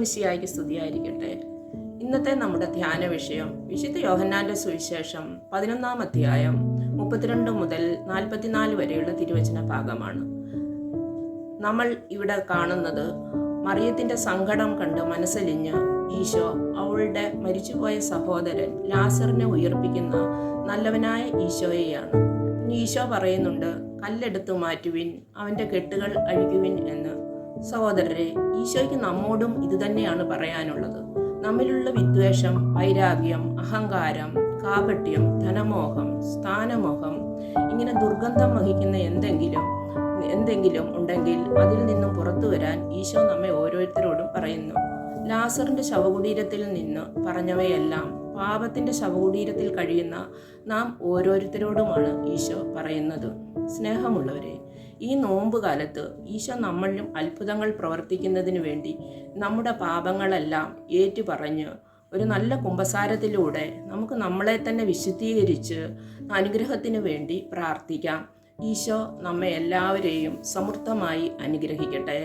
മിശിഹായ്ക്ക് സ്തുതിയായിരിക്കട്ടെ. ഇന്നത്തെ നമ്മുടെ ധ്യാന വിഷയം വിശുദ്ധ യോഹന്നാന്റെ സുവിശേഷം 11-ാം അധ്യായം 32 മുതൽ 44 വരെയുള്ള തിരുവചന ഭാഗമാണ്. നമ്മൾ ഇവിടെ കാണുന്നത് മറിയത്തിന്റെ സങ്കടം കണ്ട് മനസ്സലിഞ്ഞ് ഈശോ അവളുടെ മരിച്ചുപോയ സഹോദരൻ ലാസറിനെ ഉയർപ്പിക്കുന്ന നല്ലവനായ ഈശോയെയാണ്. ഈശോ പറയുന്നുണ്ട്, കല്ലെടുത്തു മാറ്റുവിൻ, അവൻ്റെ കെട്ടുകൾ അഴിക്കുവിൻ എന്ന്. സഹോദരരെ, ഈശോയ്ക്ക് നമ്മോടും ഇതുതന്നെയാണ് പറയാനുള്ളത്. നമ്മിലുള്ള വിദ്വേഷം, വൈരാഗ്യം, അഹങ്കാരം, കാപട്യം, ധനമോഹം, സ്ഥാനമോഹം, ഇങ്ങനെ ദുർഗന്ധം വഹിക്കുന്ന എന്തെങ്കിലും ഉണ്ടെങ്കിൽ അതിൽ നിന്നും പുറത്തു വരാൻ ഈശോ നമ്മെ ഓരോരുത്തരോടും പറയുന്നു. ലാസറിന്റെ ശവകുടീരത്തിൽ നിന്ന് പറഞ്ഞവയെല്ലാം പാപത്തിന്റെ ശവകുടീരത്തിൽ കഴിയുന്ന നാം ഓരോരുത്തരോടുമാണ് ഈശോ പറയുന്നത്. സ്നേഹമുള്ളവരെ, ഈ നോമ്പുകാലത്ത് ഈശോ നമ്മളിലും അത്ഭുതങ്ങൾ പ്രവർത്തിക്കുന്നതിന് വേണ്ടി നമ്മുടെ പാപങ്ങളെല്ലാം ഏറ്റുപറഞ്ഞ് ഒരു നല്ല കുമ്പസാരത്തിലൂടെ നമുക്ക് നമ്മളെ തന്നെ വിശുദ്ധീകരിച്ച് അനുഗ്രഹത്തിന് വേണ്ടി പ്രാർത്ഥിക്കാം. ഈശോ നമ്മെ എല്ലാവരെയും സമൃദ്ധമായി അനുഗ്രഹിക്കട്ടെ.